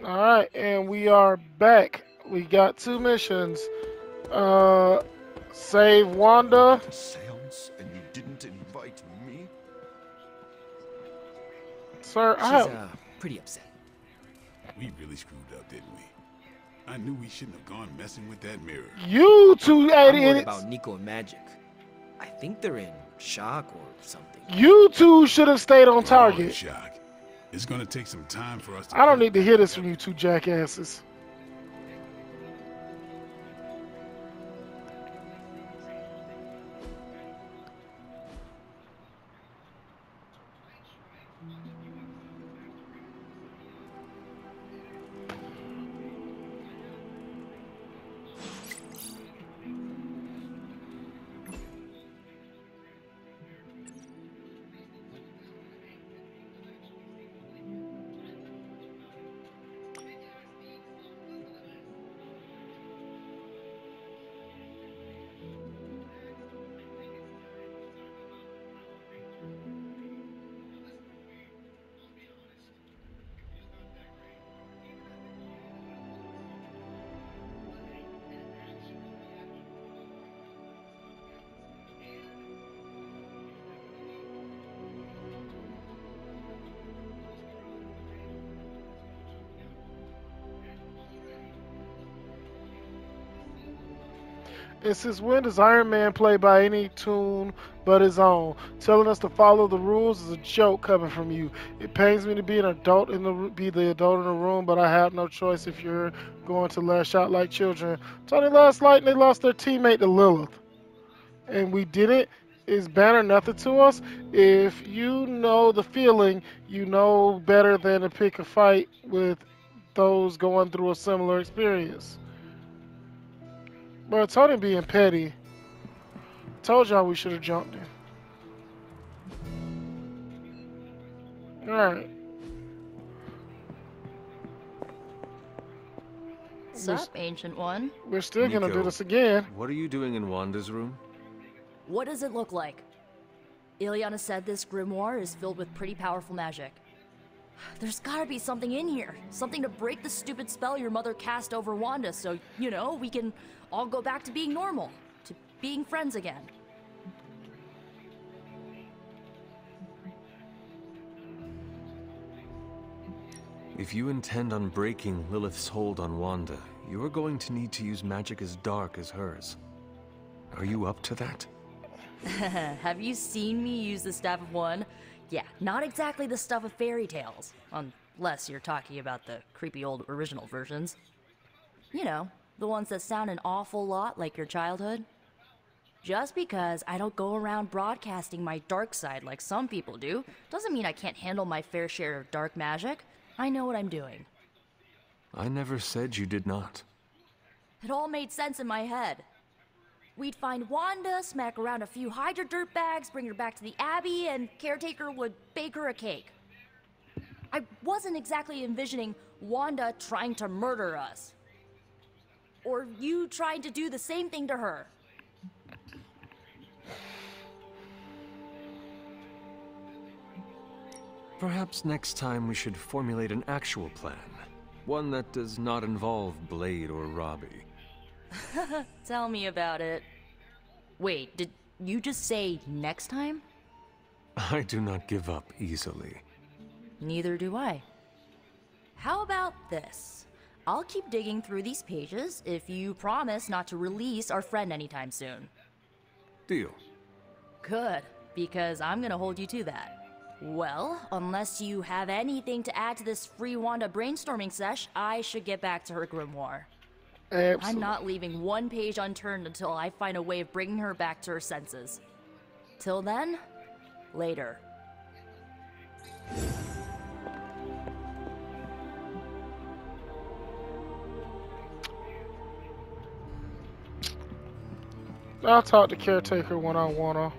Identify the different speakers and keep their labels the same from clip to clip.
Speaker 1: Alright, and we are back. We got two missions. Uh, save Wanda.
Speaker 2: A seance and you didn't invite me?
Speaker 1: Sir, I
Speaker 3: She's
Speaker 1: have.
Speaker 3: pretty upset.
Speaker 4: We really screwed up, didn't we? I knew we shouldn't have gone messing with that mirror.
Speaker 1: You two
Speaker 3: I'm worried
Speaker 1: idiots.
Speaker 3: about Nico and Magic. I think they're in shock or something.
Speaker 1: You two should have stayed on
Speaker 4: We're all in
Speaker 1: target.
Speaker 4: shock. It's gonna take some time for us to.
Speaker 1: I don't need to hear this from you two jackasses. It says, when does Iron Man play by any tune but his own? Telling us to follow the rules is a joke coming from you. It pains me to be an adult be the adult in the room, but I have no choice if you're going to lash out like children. Tony, last night they lost their teammate to Lilith, and we didn't. Is Banner nothing to us? If you know the feeling, you know better than to pick a fight with those going through a similar experience. But Tony being petty. Told y'all we should have jumped in. Alright.
Speaker 5: Sup, Ancient One?
Speaker 1: We're still gonna do
Speaker 6: Nico,
Speaker 1: this again.
Speaker 6: What are you doing in Wanda's room?
Speaker 5: What does it look like? Ileana said this grimoire is filled with pretty powerful magic. There's gotta be something in here. Something to break the stupid spell your mother cast over Wanda so, you know, we can all go back to being normal. To being friends again.
Speaker 6: If you intend on breaking Lilith's hold on Wanda, you're going to need to use magic as dark as hers. Are you up to that?
Speaker 5: Have you seen me use the Staff of One? Yeah, not exactly the stuff of fairy tales. Unless you're talking about the creepy old original versions. You know, the ones that sound an awful lot like your childhood. Just because I don't go around broadcasting my dark side like some people do, doesn't mean I can't handle my fair share of dark magic. I know what I'm doing.
Speaker 6: I never said you did not.
Speaker 5: It all made sense in my head. We'd find Wanda, smack around a few Hydra dirtbags, bring her back to the Abbey, and Caretaker would bake her a cake. I wasn't exactly envisioning Wanda trying to murder us. Or you trying to do the same thing to her.
Speaker 6: Perhaps next time we should formulate an actual plan. One that does not involve Blade or Robbie.
Speaker 5: Tell me about it. Wait, did you just say next time?
Speaker 6: I do not give up easily.
Speaker 5: Neither do I. How about this? I'll keep digging through these pages if you promise not to release our friend anytime soon.
Speaker 6: Deal.
Speaker 5: Good, because I'm gonna hold you to that. Well, unless you have anything to add to this free Wanda brainstorming sesh, I should get back to her grimoire.
Speaker 1: Absolutely.
Speaker 5: I'm not leaving one page unturned until I find a way of bringing her back to her senses. Till then, later.
Speaker 1: I'll talk to Caretaker one-on-one.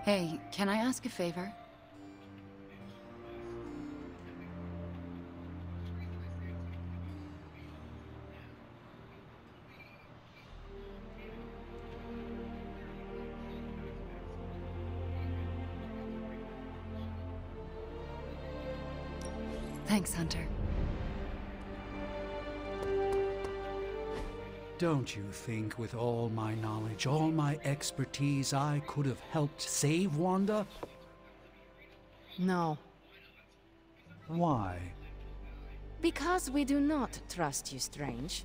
Speaker 7: Hey, can I ask a favor? Thanks, Hunter.
Speaker 8: Don't you think with all my knowledge, all my expertise, I could have helped save Wanda?
Speaker 9: No.
Speaker 8: Why?
Speaker 9: Because we do not trust you, Strange.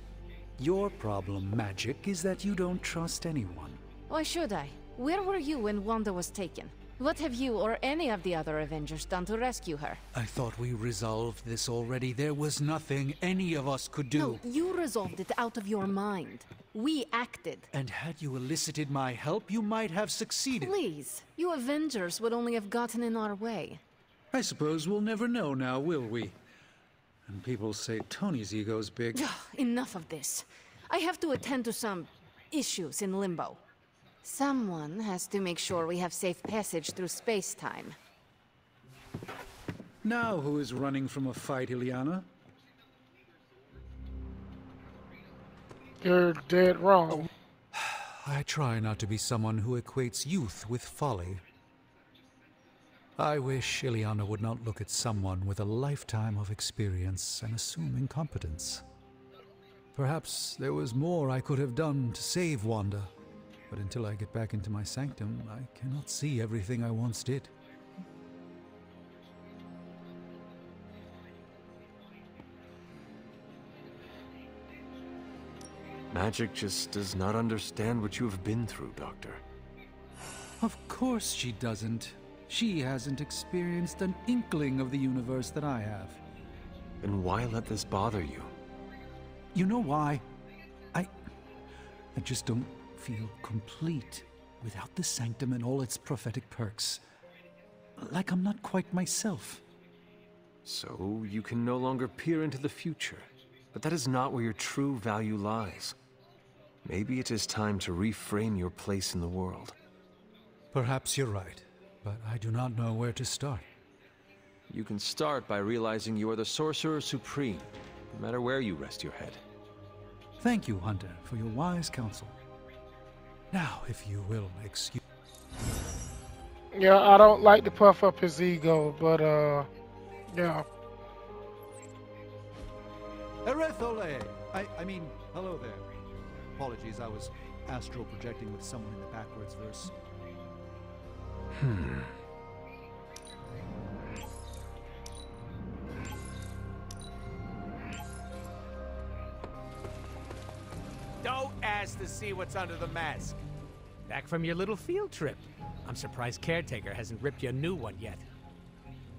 Speaker 8: Your problem, Magic, is that you don't trust anyone.
Speaker 9: Why should I? Where were you when Wanda was taken? What have you or any of the other Avengers done to rescue her?
Speaker 8: I thought we resolved this already. There was nothing any of us could do.
Speaker 9: No, you resolved it out of your mind. We acted.
Speaker 8: And had you elicited my help, you might have succeeded.
Speaker 9: Please, you Avengers would only have gotten in our way.
Speaker 8: I suppose we'll never know now, will we? And people say Tony's ego's big.
Speaker 9: Enough of this. I have to attend to some issues in Limbo. Someone has to make sure we have safe passage through space-time.
Speaker 8: Now who is running from a fight, Illyana?
Speaker 1: You're dead wrong.
Speaker 8: I try not to be someone who equates youth with folly. I wish Illyana would not look at someone with a lifetime of experience and assume incompetence. Perhaps there was more I could have done to save Wanda, but until I get back into my sanctum, I cannot see everything I once did.
Speaker 6: Magic just does not understand what you have been through, Doctor.
Speaker 8: Of course she doesn't. She hasn't experienced an inkling of the universe that I have.
Speaker 6: Then why let this bother you?
Speaker 8: You know why? I just don't feel complete without the sanctum and all its prophetic perks. Like I'm not quite myself.
Speaker 6: So you can no longer peer into the future. But that is not where your true value lies. Maybe it is time to reframe your place in the world.
Speaker 8: Perhaps you're right, but I do not know where to start.
Speaker 6: You can start by realizing you are the Sorcerer Supreme, no matter where you rest your head.
Speaker 8: Thank you, Hunter, for your wise counsel. Now, if you will excuse...
Speaker 1: Yeah, I don't like to puff up his ego, but, yeah.
Speaker 10: Erethole! I mean, hello there. Apologies, I was astral projecting with someone in the backwards verse.
Speaker 11: Don't ask to see what's under the mask. Back from your little field trip. I'm surprised Caretaker hasn't ripped you a new one yet.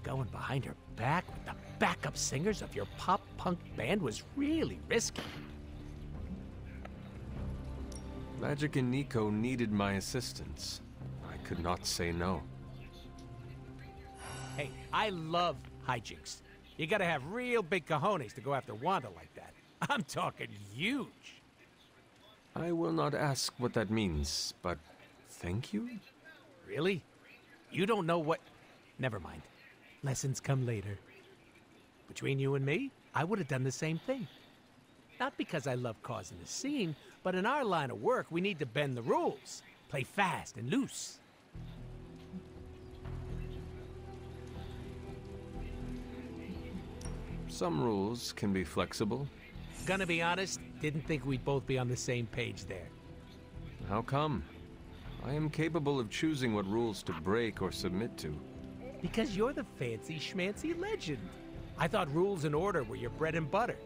Speaker 11: Going behind her back with the backup singers of your pop-punk band was really risky.
Speaker 6: Magic and Nico needed my assistance. I could not say no.
Speaker 11: Hey, I love hijinks. You gotta have real big cojones to go after Wanda like that. I'm talking huge.
Speaker 6: I will not ask what that means, but thank you?
Speaker 11: Really? You don't know what... Never mind. Lessons come later. Between you and me, I would have done the same thing. Not because I love causing a scene, but in our line of work, we need to bend the rules. Play fast and loose.
Speaker 6: Some rules can be flexible.
Speaker 11: Gonna be honest, didn't think we'd both be on the same page there.
Speaker 6: How come? I am capable of choosing what rules to break or submit to.
Speaker 11: Because you're the fancy schmancy legend. I thought rules and order were your bread and butter.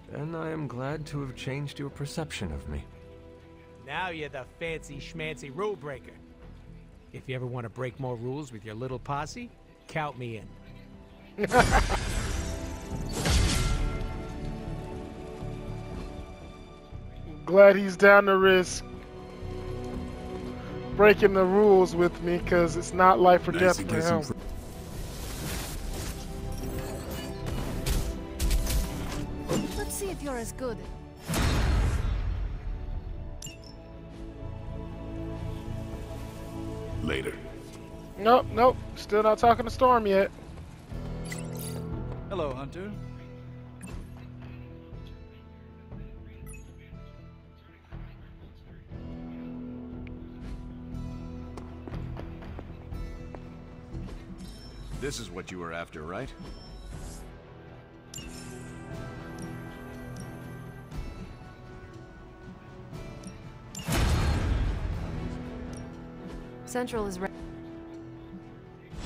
Speaker 6: Then I am glad to have changed your perception of me.
Speaker 11: Now you're the fancy schmancy rule breaker. If you ever want to break more rules with your little posse, count me in.
Speaker 1: Glad he's down to risk breaking the rules with me, because it's not life or death for him.
Speaker 9: Let's see if you're as good.
Speaker 4: Later.
Speaker 1: Nope, nope. Still not talking to Storm yet.
Speaker 10: Hello, Hunter.
Speaker 2: This is what you were after, right?
Speaker 9: Central is ready.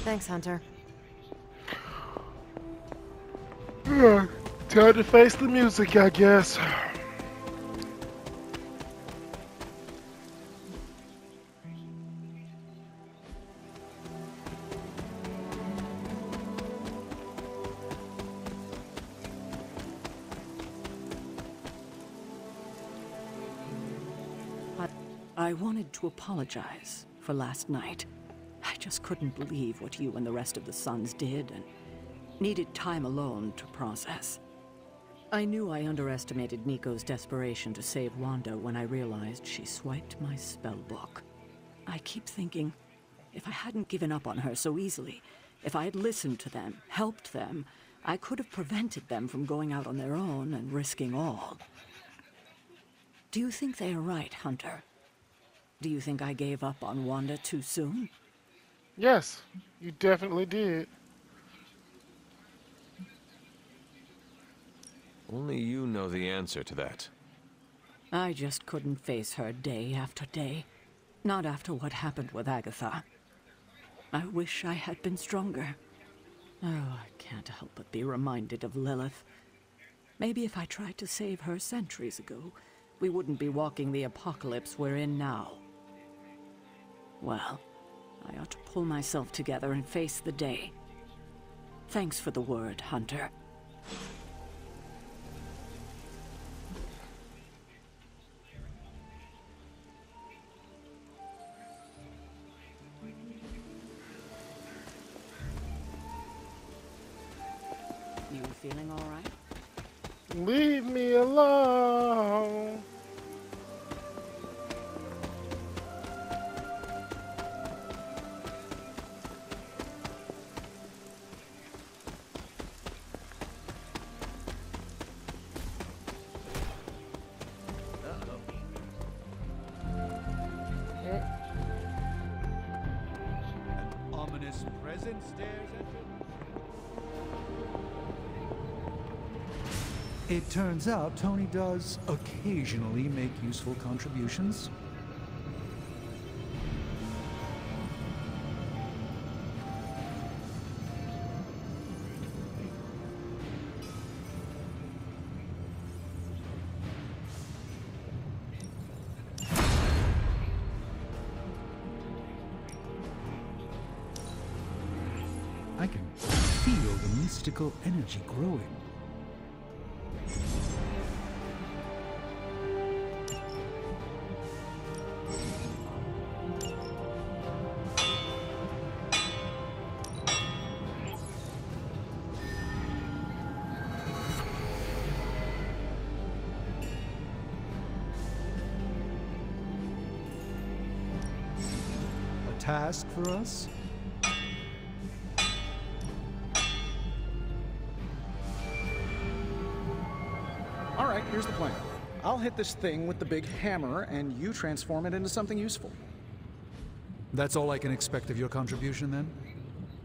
Speaker 9: Thanks, Hunter.
Speaker 1: Time to face the music, I guess.
Speaker 12: I wanted to apologize for last night. I just couldn't believe what you and the rest of the Sons did, and needed time alone to process. I knew I underestimated Nico's desperation to save Wanda when I realized she swiped my spellbook. I keep thinking, if I hadn't given up on her so easily, if I had listened to them, helped them, I could have prevented them from going out on their own and risking all. Do you think they are right, Hunter? Do you think I gave up on Wanda too soon?
Speaker 1: Yes, you definitely did.
Speaker 6: Only you know the answer to that.
Speaker 12: I just couldn't face her day after day. Not after what happened with Agatha. I wish I had been stronger. Oh, I can't help but be reminded of Lilith. Maybe if I tried to save her centuries ago, we wouldn't be walking the apocalypse we're in now. Well, I ought to pull myself together and face the day. Thanks for the word, Hunter. You feeling all right?
Speaker 1: Leave me alone.
Speaker 10: Present stares at you. It turns out Tony does occasionally make useful contributions. I can feel the mystical energy growing. A task for us?
Speaker 13: Alright, here's the plan. I'll hit this thing with the big hammer, and you transform it into something useful.
Speaker 10: That's all I can expect of your contribution, then?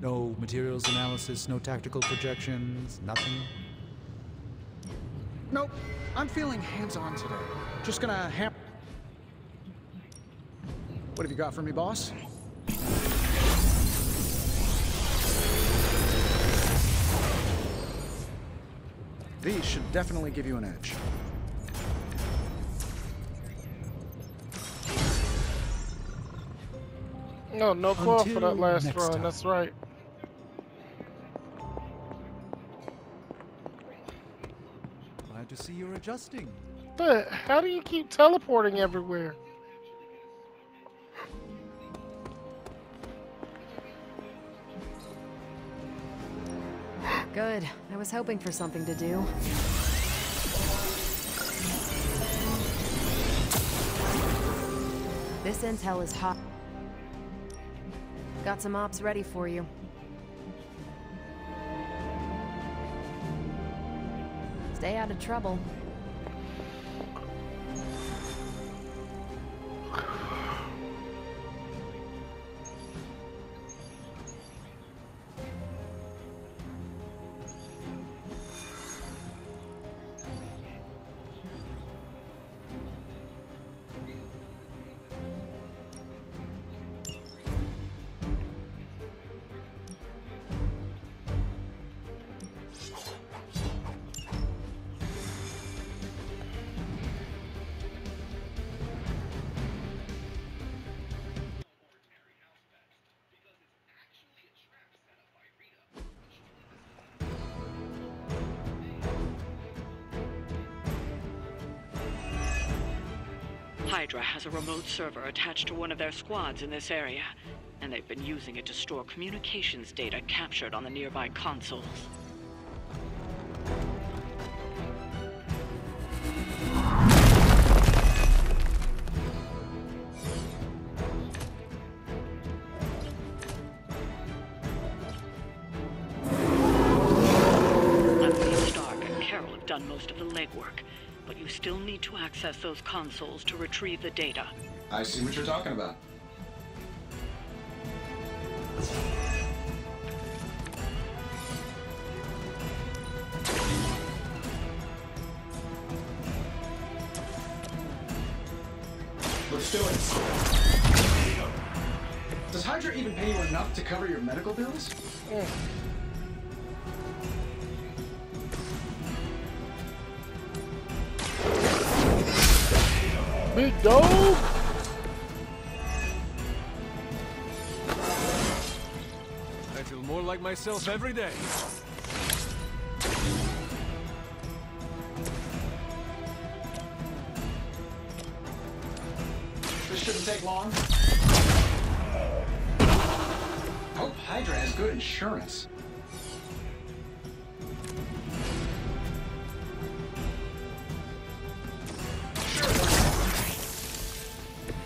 Speaker 10: No materials analysis, no tactical projections, nothing?
Speaker 13: Nope. I'm feeling hands-on today. Just gonna What have you got for me, boss? These should definitely give you an edge.
Speaker 1: No call for that last run, that's right.
Speaker 10: Glad to see you're adjusting.
Speaker 1: But how do you keep teleporting everywhere?
Speaker 9: Good. I was hoping for something to do. This intel is hot. Got some ops ready for you. Stay out of trouble.
Speaker 14: Hydra has a remote server attached to one of their squads in this area, and they've been using it to store communications data captured on the nearby consoles. Most of the legwork, but you still need to access those consoles to retrieve the data.
Speaker 13: I see what you're talking about. Let's do it. Does Hydra even pay you enough to cover your medical bills?
Speaker 1: Big dog.
Speaker 6: I feel more like myself every day.
Speaker 13: This shouldn't take long. Hope Hydra has good insurance.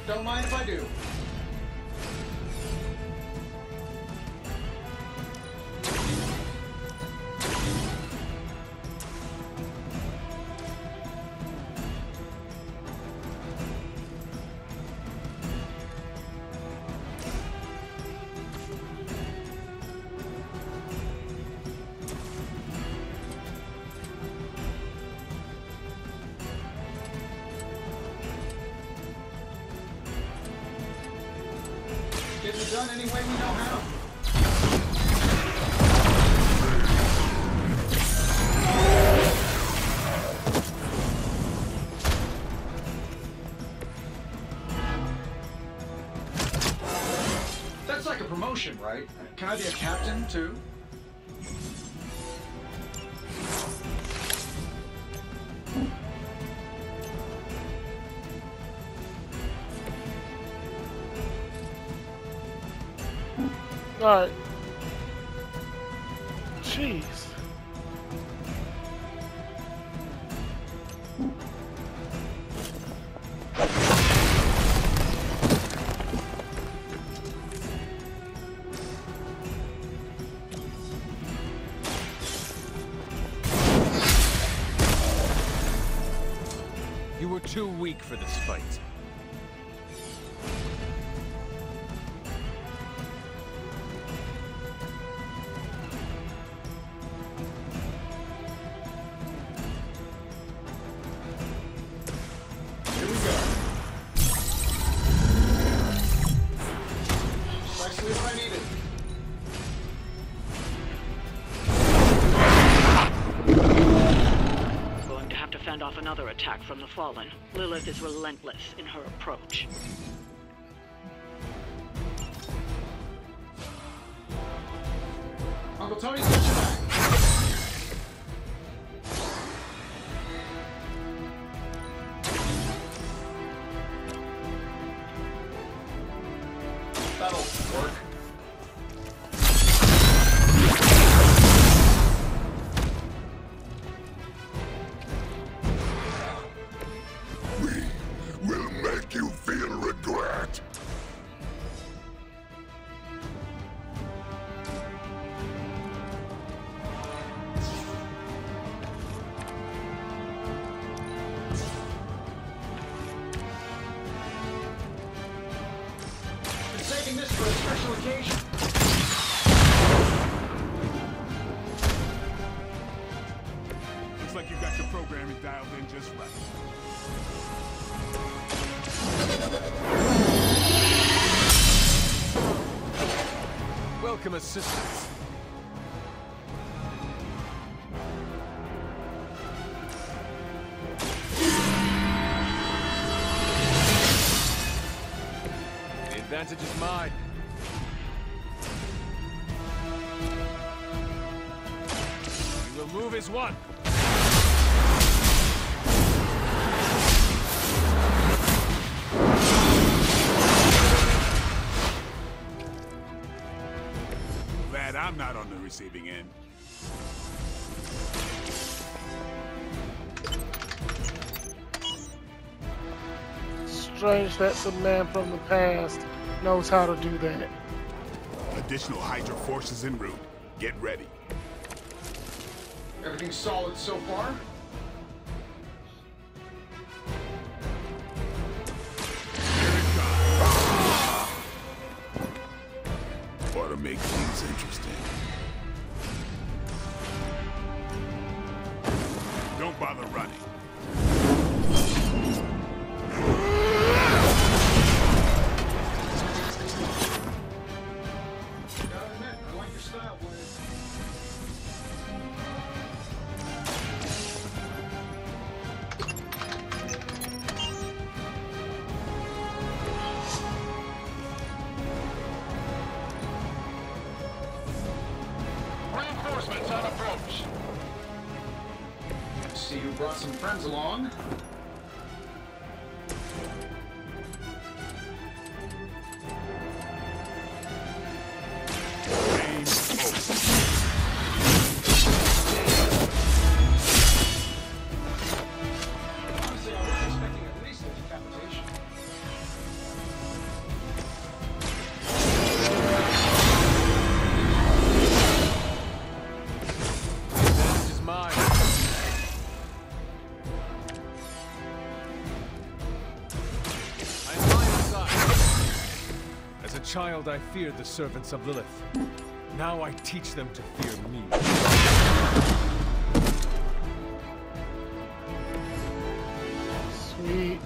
Speaker 13: Don't mind if I do. Get it done any way we know how. That's like a promotion, right? Can I be a captain, too?
Speaker 1: Alright. Jeez.
Speaker 6: You were too weak for this fight.
Speaker 14: Off another attack from the Fallen. Lilith is relentless in her approach.
Speaker 13: Uncle Tony's got your back. That'll work. Saving this for a special occasion.
Speaker 4: Looks like you got your programming dialed in just right.
Speaker 6: Welcome, assistants. The advantage is mine. We will move as one.
Speaker 4: glad I'm not on the receiving end.
Speaker 1: Strange that the man from the past knows how to do that.
Speaker 4: Additional Hydra forces en route. Get ready.
Speaker 13: Everything solid so far?
Speaker 4: Ought to make things interesting. Don't bother running.
Speaker 13: Reinforcements on approach. See who brought some friends along. Honestly, I was expecting at least a decapitation.
Speaker 6: As a child, I feared the servants of Lilith. Now I teach them to fear me.
Speaker 1: Sweet.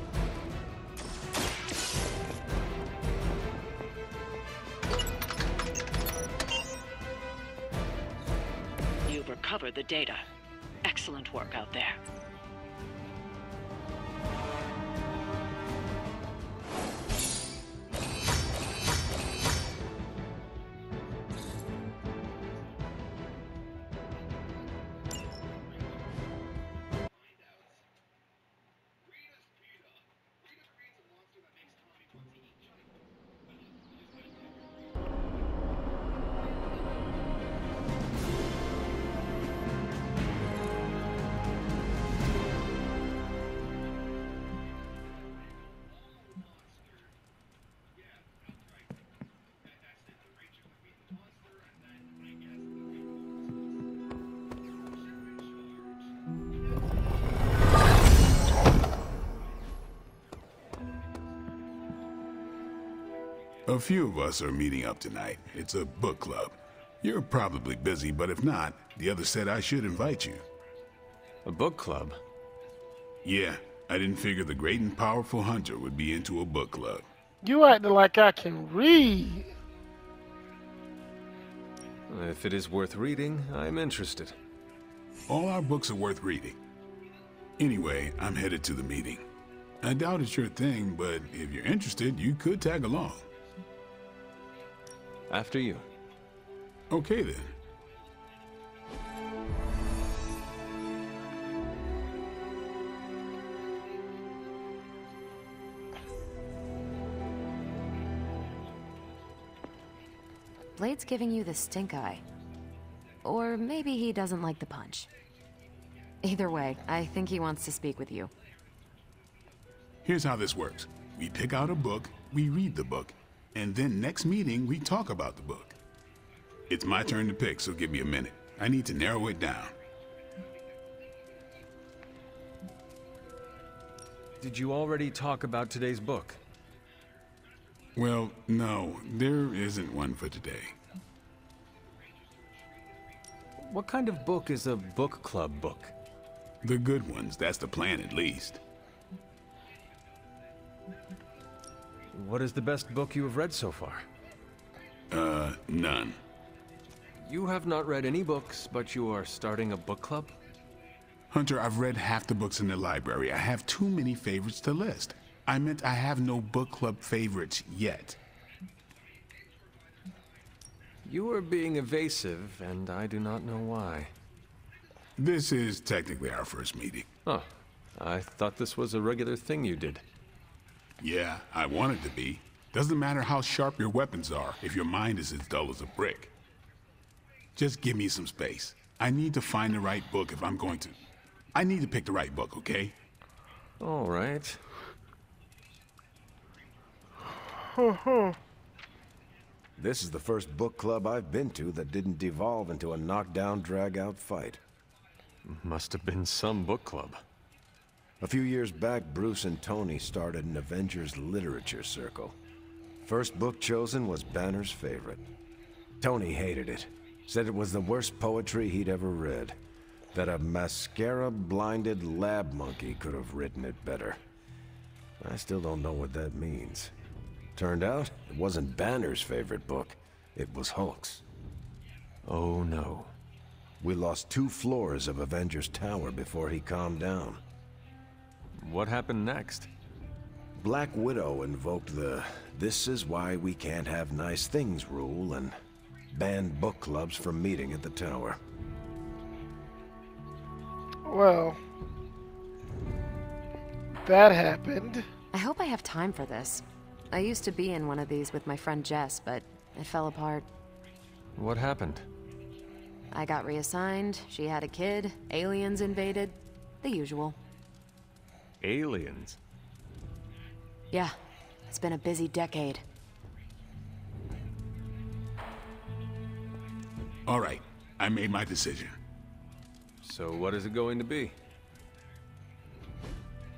Speaker 14: You've recovered the data. Excellent work out there.
Speaker 4: A few of us are meeting up tonight. It's a book club. You're probably busy, but if not, the others said I should invite you.
Speaker 6: A book club?
Speaker 4: Yeah, I didn't figure the great and powerful Hunter would be into a book club.
Speaker 1: You acting like I can read.
Speaker 6: If it is worth reading, I'm interested.
Speaker 4: All our books are worth reading. Anyway, I'm headed to the meeting. I doubt it's your thing, but if you're interested, you could tag along.
Speaker 6: After you.
Speaker 4: Okay then.
Speaker 9: Blade's giving you the stink eye. Or maybe he doesn't like the punch. Either way, I think he wants to speak with you.
Speaker 4: Here's how this works. We pick out a book, we read the book, and then next meeting we talk about the book. It's my turn to pick, so give me a minute. I need to narrow it down.
Speaker 6: Did you already talk about today's book?
Speaker 4: Well, no, there isn't one for today.
Speaker 6: What kind of book is a book club book?
Speaker 4: The good ones, that's the plan at least.
Speaker 6: What is the best book you have read so far?
Speaker 4: None.
Speaker 6: You have not read any books, but you are starting a book club?
Speaker 4: Hunter, I've read half the books in the library. I have too many favorites to list. I meant I have no book club favorites yet.
Speaker 6: You are being evasive, and I do not know why.
Speaker 4: This is technically our first meeting.
Speaker 6: Oh, I thought this was a regular thing you did.
Speaker 4: Yeah, I want it to be. Doesn't matter how sharp your weapons are if your mind is as dull as a brick. Just give me some space. I need to find the right book if I'm going to. I need to pick the right book, okay?
Speaker 6: All right.
Speaker 15: This is the first book club I've been to that didn't devolve into a knockdown, drag-out fight.
Speaker 6: Must have been some book club.
Speaker 15: A few years back, Bruce and Tony started an Avengers literature circle. First book chosen was Banner's favorite. Tony hated it. Said it was the worst poetry he'd ever read. That a mascara-blinded lab monkey could have written it better. I still don't know what that means. Turned out, it wasn't Banner's favorite book. It was Hulk's.
Speaker 6: Oh no.
Speaker 15: We lost 2 floors of Avengers Tower before he calmed down.
Speaker 6: What happened next?
Speaker 15: Black Widow invoked the "this is why we can't have nice things" rule and banned book clubs from meeting at the tower.
Speaker 1: Well, that happened.
Speaker 9: I hope I have time for this. I used to be in one of these with my friend Jess, but it fell apart.
Speaker 6: What happened?
Speaker 9: I got reassigned, she had a kid, aliens invaded, the usual.
Speaker 6: Aliens?
Speaker 9: Yeah, it's been a busy decade.
Speaker 4: All right, I made my decision.
Speaker 6: So what is it going to be?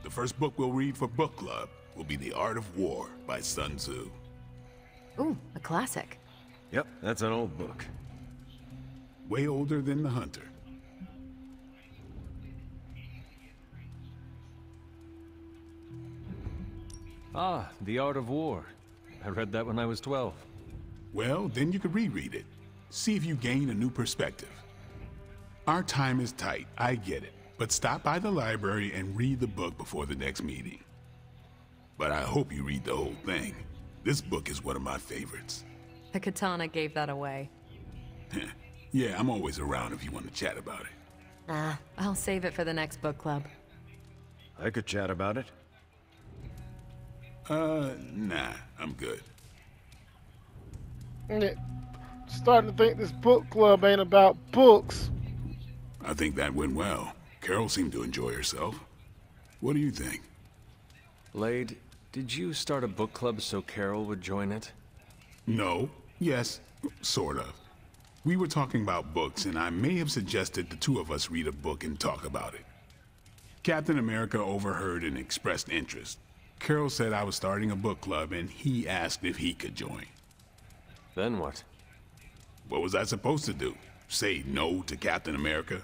Speaker 4: The first book we'll read for book club will be The Art of War by Sun Tzu.
Speaker 9: Ooh, a classic.
Speaker 15: Yep, that's an old book.
Speaker 4: Way older than The Hunter.
Speaker 6: Ah, The Art of War. I read that when I was 12.
Speaker 4: Well, then you could reread it. See if you gain a new perspective. Our time is tight, I get it. But stop by the library and read the book before the next meeting. But I hope you read the whole thing. This book is one of my favorites.
Speaker 9: The katana gave that away.
Speaker 4: Yeah, I'm always around if you want to chat about it.
Speaker 9: I'll save it for the next book club.
Speaker 15: I could chat about it.
Speaker 4: Nah, I'm good.
Speaker 1: Yeah. Starting to think this book club ain't about books.
Speaker 4: I think that went well. Carol seemed to enjoy herself. What do you think?
Speaker 6: Blade, did you start a book club so Carol would join it?
Speaker 4: No. Yes, sort of. We were talking about books, and I may have suggested the 2 of us read a book and talk about it. Captain America overheard and expressed interest. Carol said I was starting a book club, and he asked if he could join.
Speaker 6: Then what?
Speaker 4: What was I supposed to do? Say no to Captain America?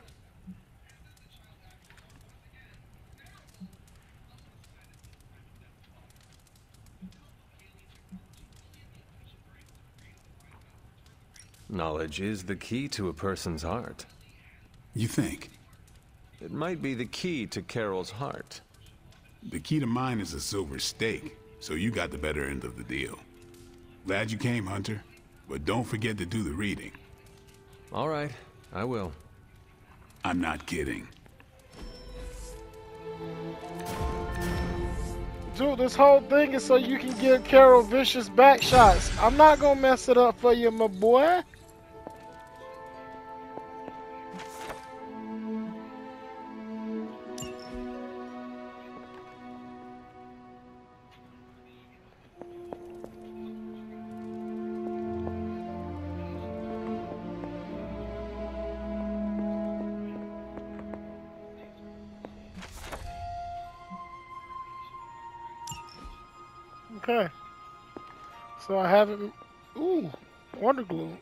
Speaker 6: Knowledge is the key to a person's heart.
Speaker 4: You think?
Speaker 6: It might be the key to Carol's heart.
Speaker 4: The key to mine is a silver stake, so you got the better end of the deal. Glad you came, Hunter, but don't forget to do the reading.
Speaker 6: All right, I will.
Speaker 4: I'm not kidding.
Speaker 1: Dude, this whole thing is so you can give Carol vicious back shots. I'm not gonna mess it up for you, my boy. Okay. So I haven't... Ooh, Wonder Glue.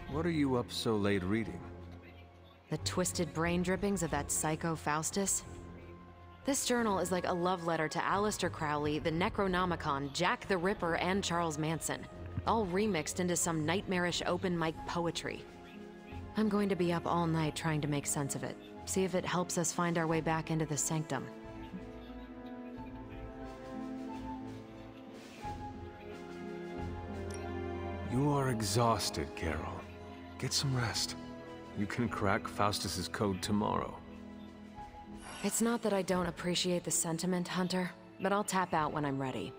Speaker 6: What are you up so late reading?
Speaker 9: The twisted brain drippings of that psycho Faustus? This journal is like a love letter to Aleister Crowley, the Necronomicon, Jack the Ripper, and Charles Manson, all remixed into some nightmarish open mic poetry. I'm going to be up all night trying to make sense of it, see if it helps us find our way back into the sanctum.
Speaker 6: You are exhausted, Carol. Get some rest. You can crack Faustus's code tomorrow.
Speaker 9: It's not that I don't appreciate the sentiment, Hunter, but I'll tap out when I'm ready.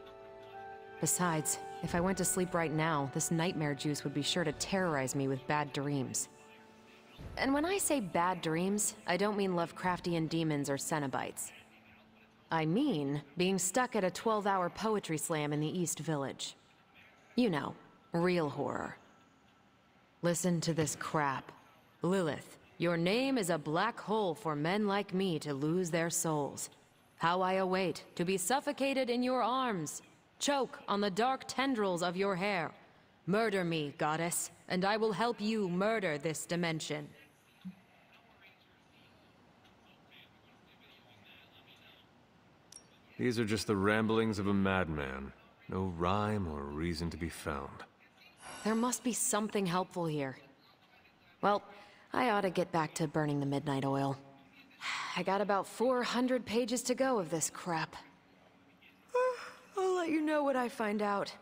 Speaker 9: Besides, if I went to sleep right now, this nightmare juice would be sure to terrorize me with bad dreams. And when I say bad dreams, I don't mean Lovecraftian demons or Cenobites. I mean being stuck at a 12-hour poetry slam in the East Village. You know, real horror. Listen to this crap. Lilith, your name is a black hole for men like me to lose their souls. How I await to be suffocated in your arms. Choke on the dark tendrils of your hair. Murder me, goddess, and I will help you murder this dimension.
Speaker 6: These are just the ramblings of a madman. No rhyme or reason to be found.
Speaker 9: There must be something helpful here. Well, I ought to get back to burning the midnight oil. I got about 400 pages to go of this crap. I'll let you know what I find out.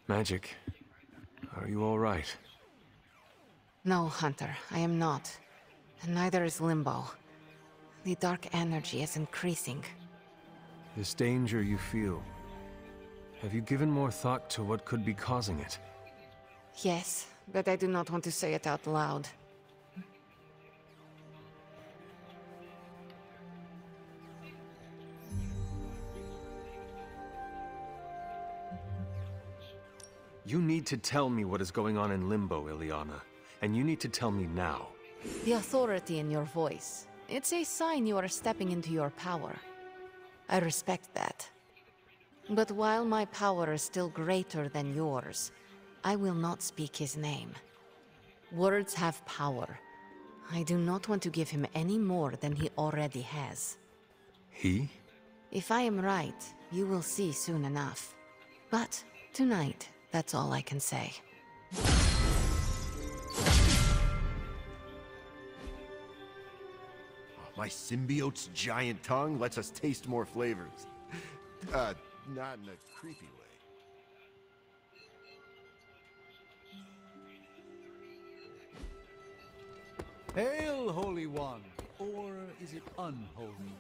Speaker 6: Magic, are you all right?
Speaker 16: No, Hunter, I am not. And neither is Limbo. The dark energy is increasing.
Speaker 6: This danger you feel, have you given more thought to what could be causing it?
Speaker 16: Yes, but I do not want to say it out loud.
Speaker 6: You need to tell me what is going on in Limbo, Ileana. And you need to tell me now.
Speaker 16: The authority in your voice. It's a sign you are stepping into your power. I respect that. But while my power is still greater than yours, I will not speak his name. Words have power. I do not want to give him any more than he already has.
Speaker 6: He?
Speaker 16: If I am right, you will see soon enough. But tonight, that's all I can say.
Speaker 15: My symbiote's giant tongue lets us taste more flavors. Not in a creepy way.
Speaker 10: Hail, Holy One! Or is it unholy?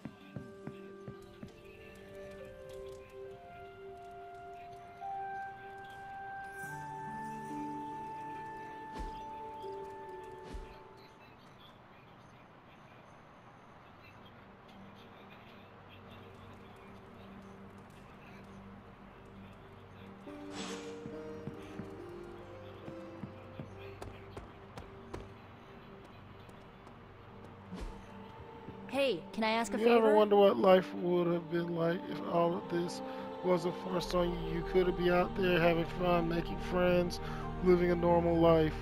Speaker 5: Hey, can I ask a
Speaker 1: You
Speaker 5: favor?
Speaker 1: ever wonder what life would have been like if all of this wasn't forced on you? You could be out there having fun, making friends, living a normal life.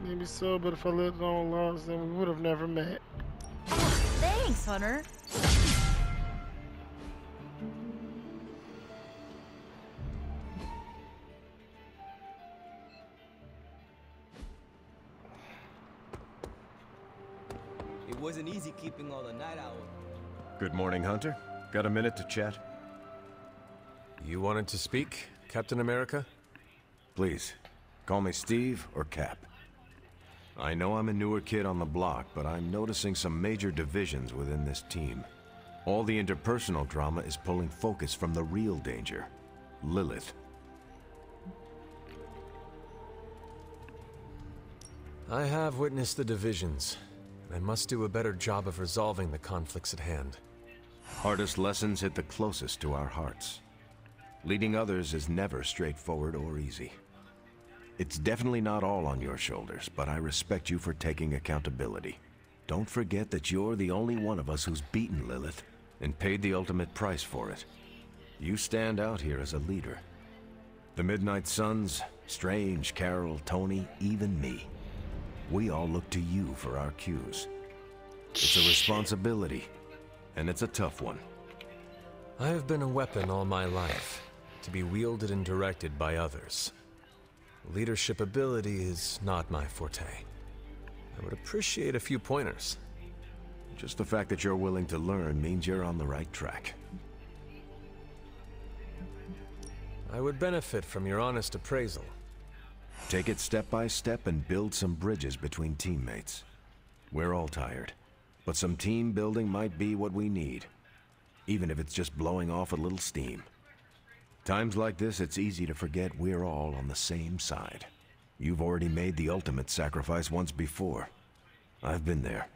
Speaker 1: Maybe so, but if I lived normal lives, then we would have never met.
Speaker 5: Thanks, Hunter.
Speaker 17: It wasn't easy keeping all the night owl.
Speaker 15: Good morning, Hunter. Got a minute to chat?
Speaker 6: You wanted to speak, Captain America?
Speaker 15: Please, call me Steve or Cap. I know I'm a newer kid on the block, but I'm noticing some major divisions within this team. All the interpersonal drama is pulling focus from the real danger, Lilith.
Speaker 6: I have witnessed the divisions. I must do a better job of resolving the conflicts at hand.
Speaker 15: Hardest lessons hit the closest to our hearts. Leading others is never straightforward or easy. It's definitely not all on your shoulders, but I respect you for taking accountability. Don't forget that you're the only one of us who's beaten Lilith and paid the ultimate price for it. You stand out here as a leader. The Midnight Suns, Strange, Carol, Tony, even me. We all look to you for our cues. It's a responsibility, and it's a tough one.
Speaker 6: I have been a weapon all my life, to be wielded and directed by others. Leadership ability is not my forte. I would appreciate a few pointers.
Speaker 15: Just the fact that you're willing to learn means you're on the right track.
Speaker 6: I would benefit from your honest appraisal.
Speaker 15: Take it step by step and build some bridges between teammates. We're all tired, but some team building might be what we need, even if it's just blowing off a little steam. Times like this, it's easy to forget we're all on the same side. You've already made the ultimate sacrifice once before. I've been there.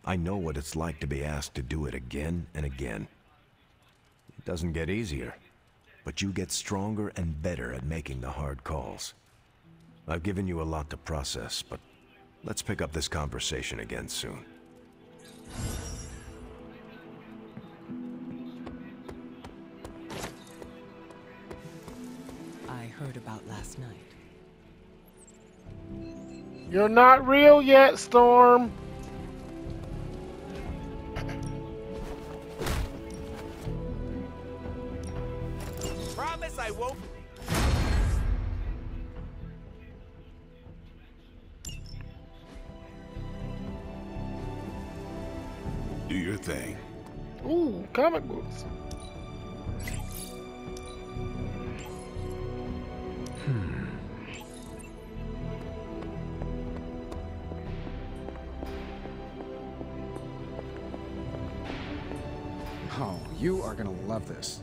Speaker 15: I know what it's like to be asked to do it again and again. It doesn't get easier, but you get stronger and better at making the hard calls. I've given you a lot to process, but let's pick up this conversation again soon.
Speaker 18: I heard about last night.
Speaker 1: You're not real yet, Storm.
Speaker 11: Promise I won't.
Speaker 4: Do your thing.
Speaker 1: Ooh, comic books.
Speaker 13: Oh, you are gonna love this.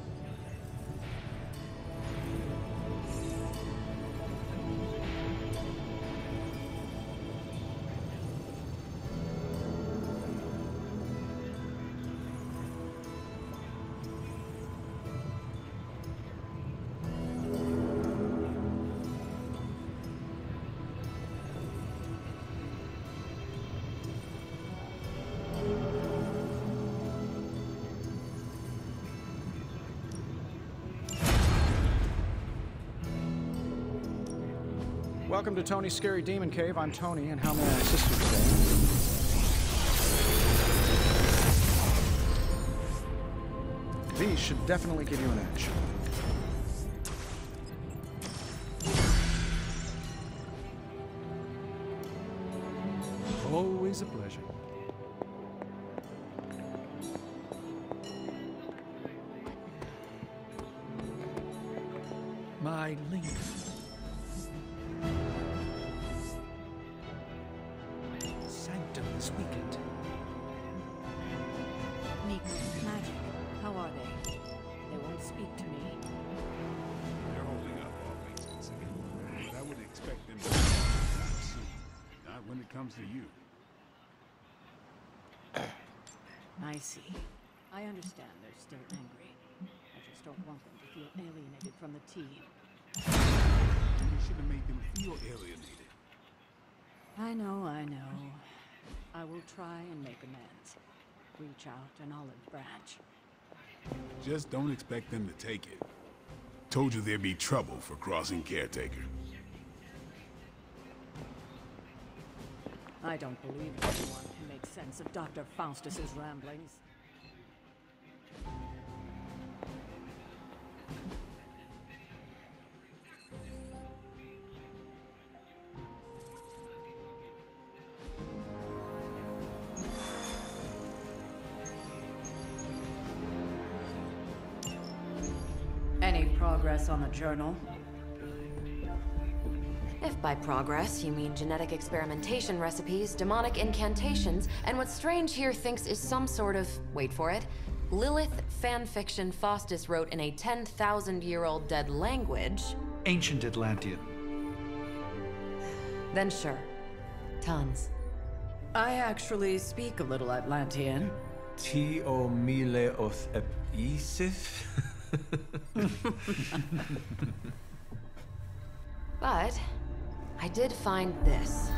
Speaker 13: Welcome to Tony's Scary Demon Cave. I'm Tony, and how may I assist you today? These should definitely give you an edge. Always a pleasure.
Speaker 8: My link. Sanctum this weekend.
Speaker 12: Nico, Magic, how are they? They won't speak to me.
Speaker 4: They're holding up all things considered. But I would expect them to not soon. Not when it comes to you.
Speaker 12: I see. I understand they're still angry. I just don't want them to feel alienated from the team.
Speaker 4: You should have made them feel alienated.
Speaker 12: I know, I know. I will try and make amends. Reach out an olive branch.
Speaker 4: Just don't expect them to take it. Told you there'd be trouble for crossing Caretaker.
Speaker 12: I don't believe anyone can make sense of Dr. Faustus's ramblings. Any progress on the journal?
Speaker 9: If by progress you mean genetic experimentation recipes, demonic incantations, and what Strange here thinks is some sort of, wait for it, Lilith fanfiction Faustus wrote in a 10,000-year-old dead language...
Speaker 10: Ancient Atlantean.
Speaker 9: Then sure. Tons.
Speaker 12: I actually speak a little Atlantean.
Speaker 6: Tio mile oth episith?
Speaker 9: But I did find this.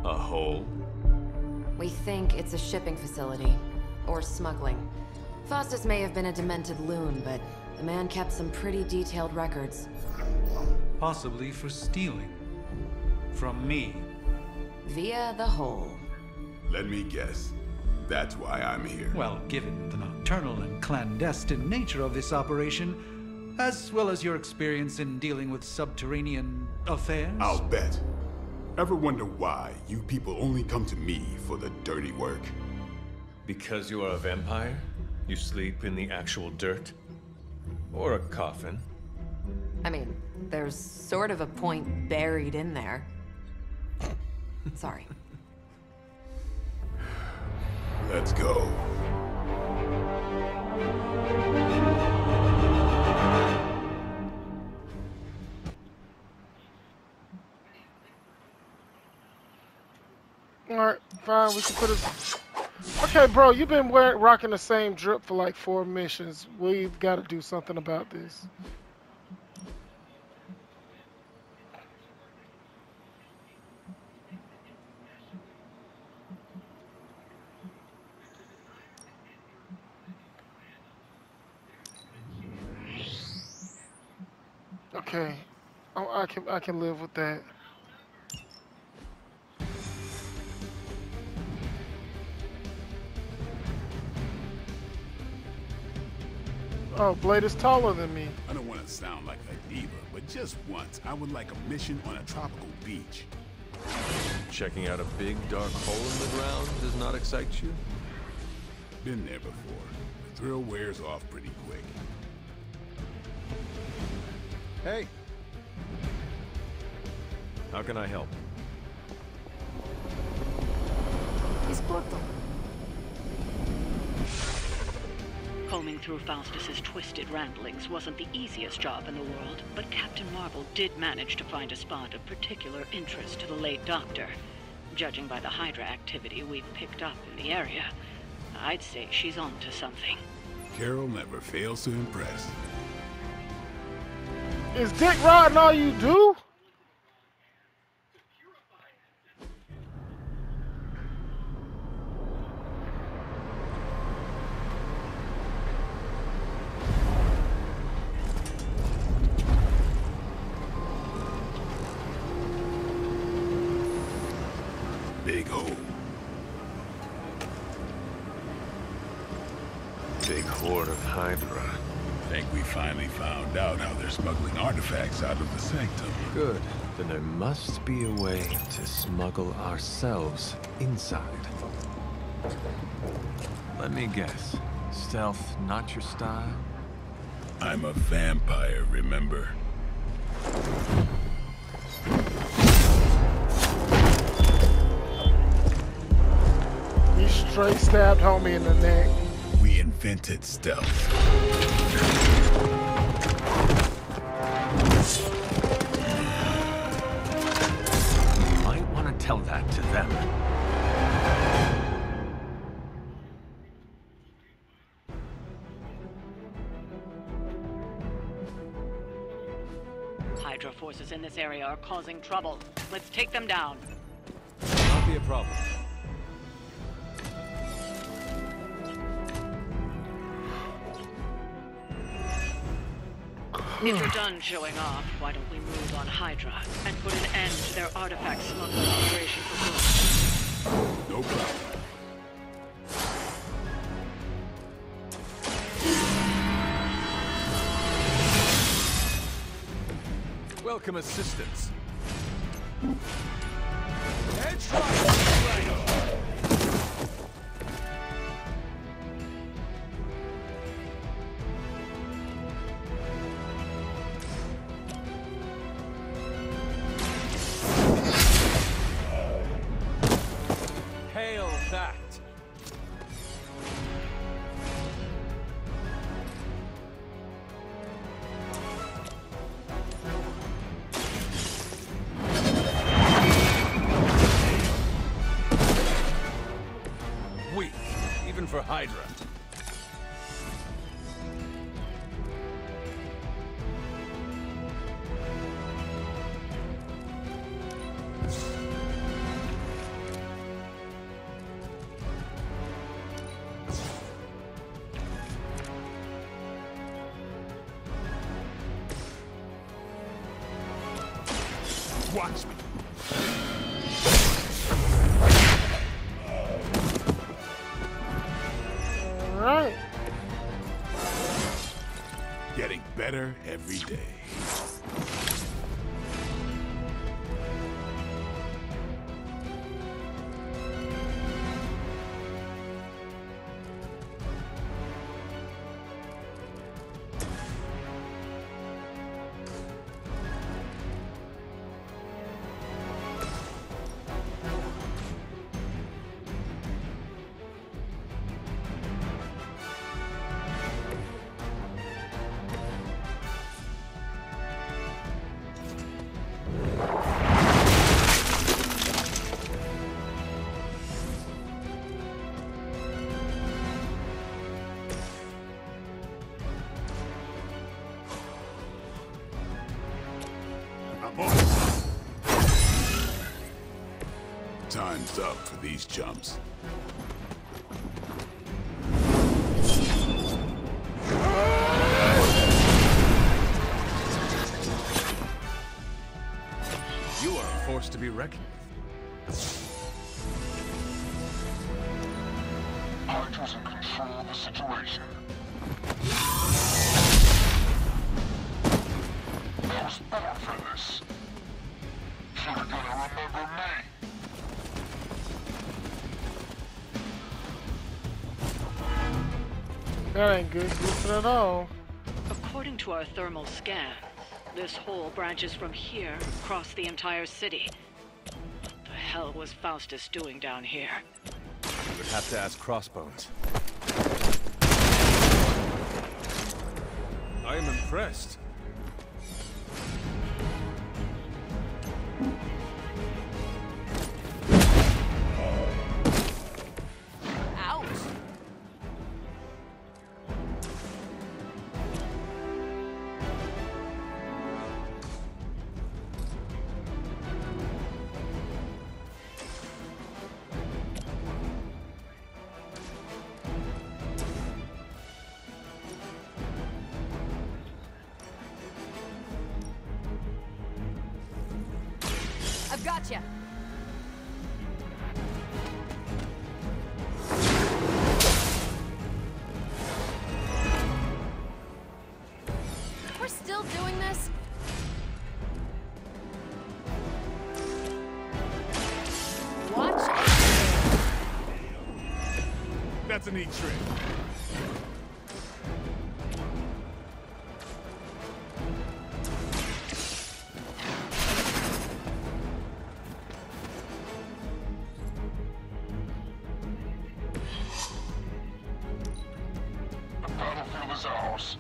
Speaker 6: A hole?
Speaker 9: We think it's a shipping facility. Or smuggling. Faustus may have been a demented loon, but the man kept some pretty detailed records.
Speaker 8: Possibly for stealing. From me.
Speaker 9: Via the hole.
Speaker 4: Let me guess. That's why I'm here.
Speaker 10: Well, given the nocturnal and clandestine nature of this operation, as well as your experience in dealing with subterranean affairs...
Speaker 4: I'll bet. Ever wonder why you people only come to me for the dirty work?
Speaker 6: Because you are a vampire? You sleep in the actual dirt? Or a coffin?
Speaker 9: I mean, there's sort of a point buried in there. Sorry.
Speaker 4: Let's go.
Speaker 1: Alright, fine, we can put it... Okay, bro, you've been rocking the same drip for like 4 missions. We've got to do something about this. Okay, I can live with that. Oh, Blade is taller than me.
Speaker 4: I don't want to sound like a diva, but just once, I would like a mission on a tropical beach.
Speaker 6: Checking out a big dark hole in the ground does not excite you?
Speaker 4: Been there before. The thrill wears off pretty quick.
Speaker 10: Hey.
Speaker 6: How can I help?
Speaker 14: Combing through Faustus's twisted ramblings wasn't the easiest job in the world, but Captain Marvel did manage to find a spot of particular interest to the late Doctor. Judging by the Hydra activity we've picked up in the area, I'd say she's onto something.
Speaker 4: Carol never fails to impress.
Speaker 1: Is dick riding all you do?
Speaker 4: Big hole.
Speaker 6: Big horde of Hydra.
Speaker 4: Think we finally found out how they're smuggling artifacts out of the sanctum.
Speaker 6: Good. Then there must be a way to smuggle ourselves inside. Let me guess. Stealth not your style?
Speaker 4: I'm a vampire, remember?
Speaker 1: He straight stabbed homie in the neck.
Speaker 4: We invented stealth.
Speaker 6: You might want to tell that to them.
Speaker 14: Hydra forces in this area are causing trouble. Let's take them down.
Speaker 6: Not be a problem.
Speaker 14: If you're done showing off, why don't we move on Hydra and put an end to their artifact smuggling operation for good?
Speaker 4: No problem.
Speaker 6: Welcome assistance. Hail that. Weak, even for Hydra.
Speaker 4: Watch me.
Speaker 1: Alright.
Speaker 4: Getting better every day. Time's up for these chumps.
Speaker 6: You are a force to be reckoned with.
Speaker 19: Hydra's in control of the situation. I was born for this. Should've gonna remember me.
Speaker 1: That ain't good at all.
Speaker 14: According to our thermal scans, this hole branches from here across the entire city. What the hell was Faustus doing down here?
Speaker 6: You would have to ask Crossbones. I am impressed.
Speaker 5: Ouch! I've got you. We're still doing this? Watch out.
Speaker 4: That's a neat trick.
Speaker 19: The battlefield is ours.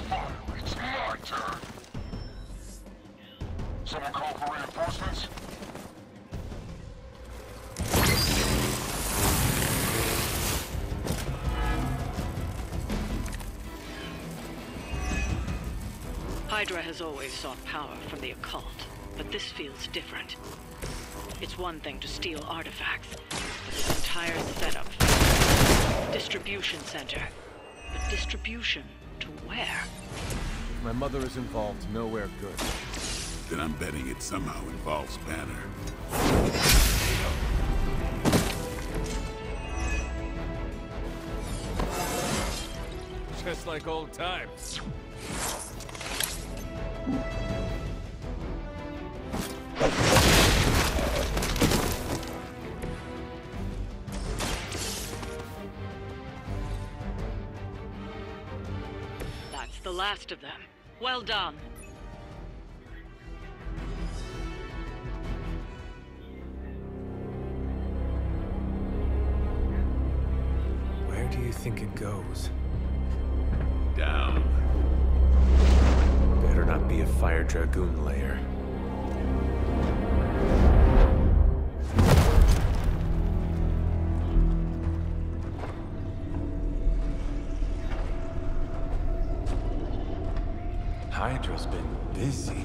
Speaker 19: Finally, it's my turn. Someone call for reinforcements?
Speaker 14: Hydra has always sought power from the occult, but this feels different. It's one thing to steal artifacts, but this entire setup... Distribution center. But distribution to where?
Speaker 6: If my mother is involved, nowhere good.
Speaker 4: Then I'm betting it somehow involves Banner.
Speaker 6: Just like old times.
Speaker 14: That's the last of them. Well done.
Speaker 6: Where do you think it goes?
Speaker 4: Down.
Speaker 6: Better not be a Fire Dragoon lair. Hydra's been busy.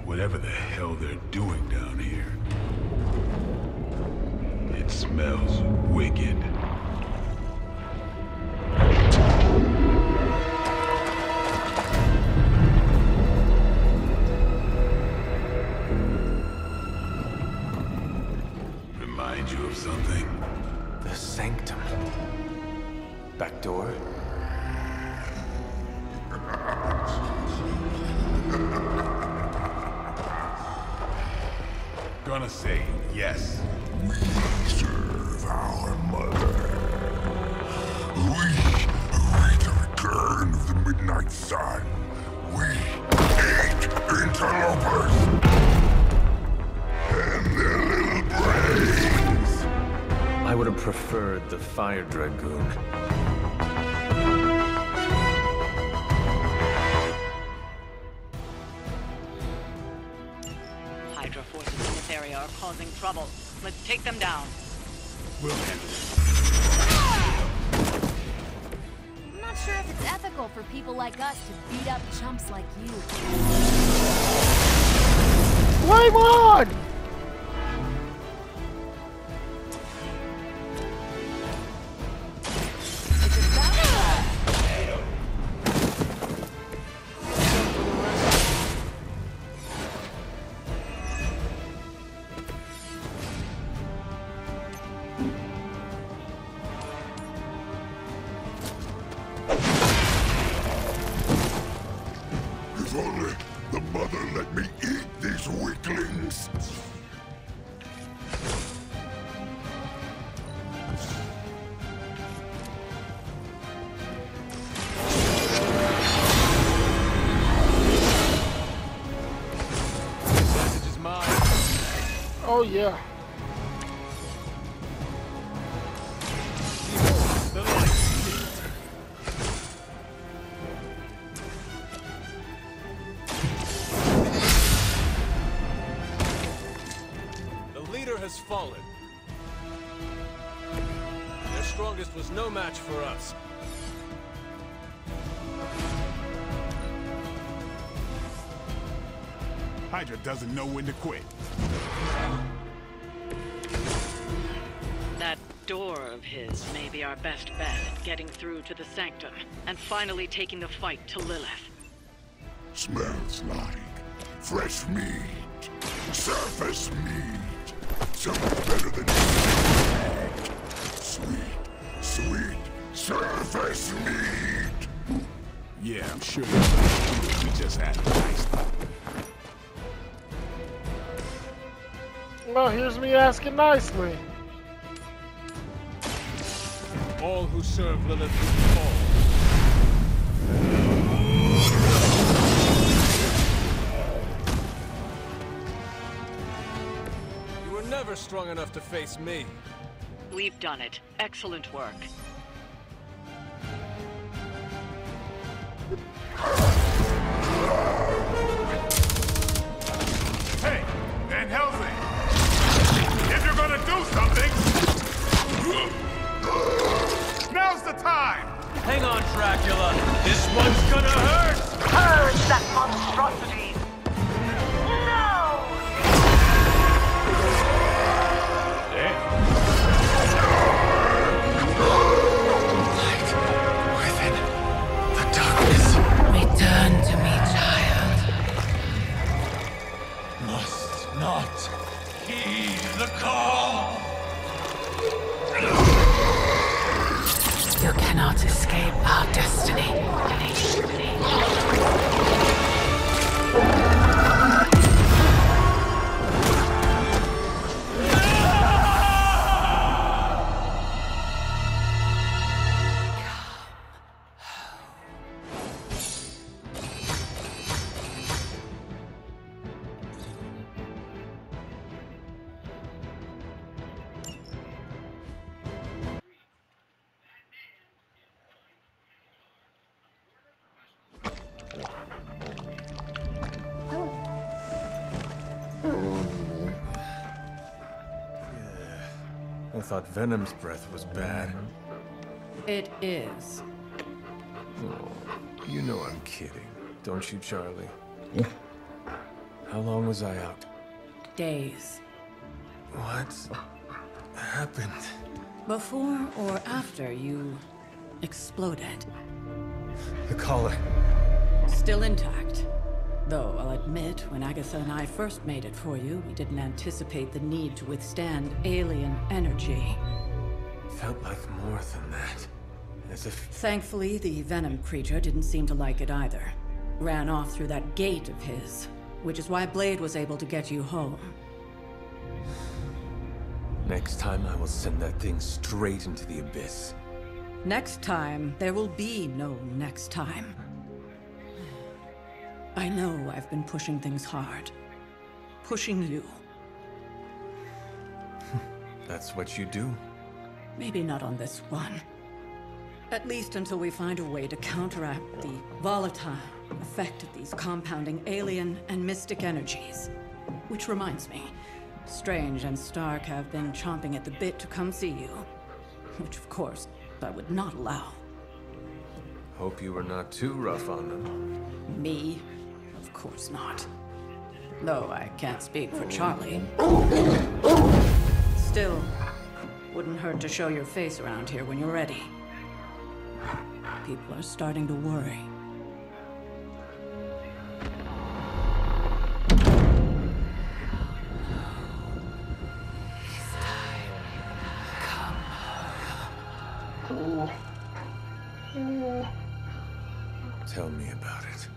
Speaker 4: Whatever the hell they're doing down here. It smells wicked. remind you of something?
Speaker 6: The Sanctum. Back door?
Speaker 4: Gonna say yes.
Speaker 19: We serve our mother. We await the return of the Midnight Sun. We hate interlopers and their little brains.
Speaker 6: I would have preferred the Fire Dragoon.
Speaker 14: Hydra forces in this area are causing trouble. Let's take them down.
Speaker 4: We'll handle it.
Speaker 5: I'm not sure if it's ethical for people like us to beat up chumps like you.
Speaker 1: Flame on!
Speaker 19: If only the mother let me eat these weaklings.
Speaker 6: Message is mine.
Speaker 1: Oh yeah.
Speaker 6: The light. The leader has fallen. Their strongest was no match for us.
Speaker 4: Hydra doesn't know when to quit.
Speaker 14: That door of his may be our best bet at getting through to the Sanctum and finally taking the fight to Lilith.
Speaker 19: Smells like fresh meat, surface meat, something better than sweet, sweet surface meat.
Speaker 4: Yeah, I'm sure we just had a nice talk.
Speaker 1: Well, here's me asking nicely.
Speaker 6: All who serve Lilith will fall. You were never strong enough to face me.
Speaker 14: We've done it. Excellent work.
Speaker 4: Hey, Van Helsing! If you're gonna do something, now's the time!
Speaker 6: Hang on, Dracula. This one's gonna hurt!
Speaker 14: Purge that monstrosity! No!
Speaker 16: Return to me, child.
Speaker 19: Must not heed the call.
Speaker 16: You cannot escape our destiny.
Speaker 6: I thought Venom's breath was bad.
Speaker 12: It is.
Speaker 6: Oh, you know I'm kidding, don't you, Charlie? How long was I out?
Speaker 12: Days.
Speaker 6: What happened?
Speaker 12: Before or after you exploded.
Speaker 6: The collar.
Speaker 12: Still intact. Though I'll admit, when Agatha and I first made it for you, we didn't anticipate the need to withstand alien energy.
Speaker 6: Felt like more than that. As if...
Speaker 12: Thankfully, the venom creature didn't seem to like it either. Ran off through that gate of his, which is why Blade was able to get you home.
Speaker 6: Next time I will send that thing straight into the abyss.
Speaker 12: Next time, there will be no next time. I know I've been pushing things hard. Pushing you.
Speaker 6: That's what you do?
Speaker 12: Maybe not on this one. At least until we find a way to counteract the volatile effect of these compounding alien and mystic energies. Which reminds me, Strange and Stark have been chomping at the bit to come see you. Which, of course, I would not allow.
Speaker 6: Hope you were not too rough on them.
Speaker 12: Me? Of course not. Though I can't speak for Charlie. Still, wouldn't hurt to show your face around here when you're ready. People are starting to worry.
Speaker 6: Tell me about it.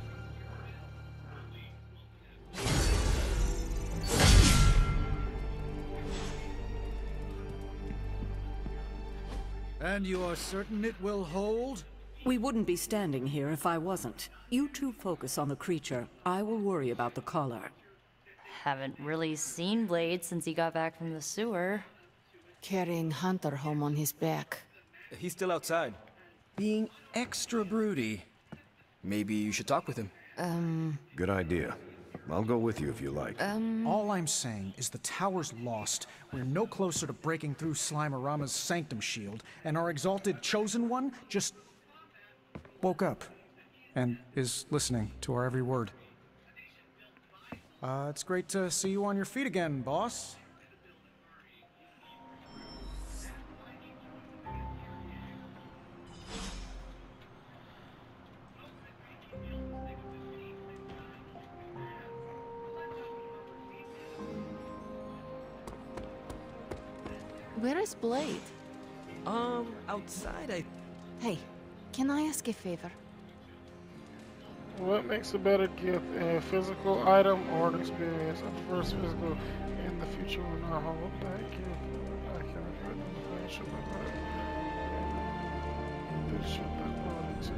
Speaker 10: And you are certain it will hold?
Speaker 12: We wouldn't be standing here if I wasn't. You two focus on the creature. I will worry about the collar.
Speaker 5: Haven't really seen Blade since he got back from the sewer.
Speaker 16: Carrying Hunter home on his back.
Speaker 3: He's still outside. Being extra broody. Maybe you should talk with him.
Speaker 15: Good idea. I'll go with you if you like.
Speaker 13: All I'm saying is the tower's lost. We're no closer to breaking through Slimerama's sanctum shield, and our exalted chosen one just woke up and is listening to our every word. It's great to see you on your feet again, boss.
Speaker 16: Where is Blade?
Speaker 3: Outside,
Speaker 16: Hey, can I ask a favor?
Speaker 1: What makes a better gift, a physical item or an experience? I prefer physical. In the future, when I hold that gift, I can refer to the financial member. This should be brought into me.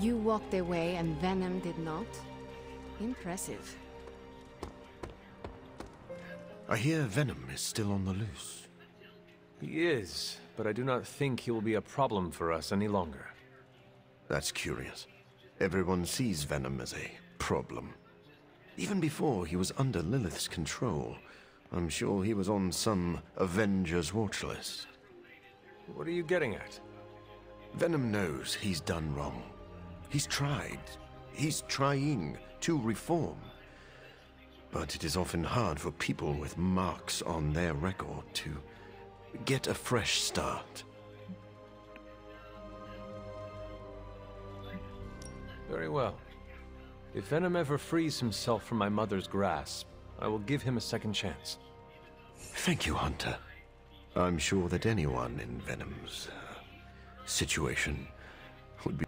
Speaker 16: You walked away and Venom did not? Impressive.
Speaker 15: I hear Venom is still on the loose.
Speaker 6: He is, but I do not think he will be a problem for us any longer.
Speaker 15: That's curious. Everyone sees Venom as a problem. Even before he was under Lilith's control, I'm sure he was on some Avengers watch list.
Speaker 6: What are you getting at?
Speaker 15: Venom knows he's done wrong. He's tried. He's trying to reform. But it is often hard for people with marks on their record to get a fresh start.
Speaker 6: Very well. If Venom ever frees himself from my mother's grasp, I will give him a second chance.
Speaker 15: Thank you, Hunter. I'm sure that anyone in Venom's situation would be...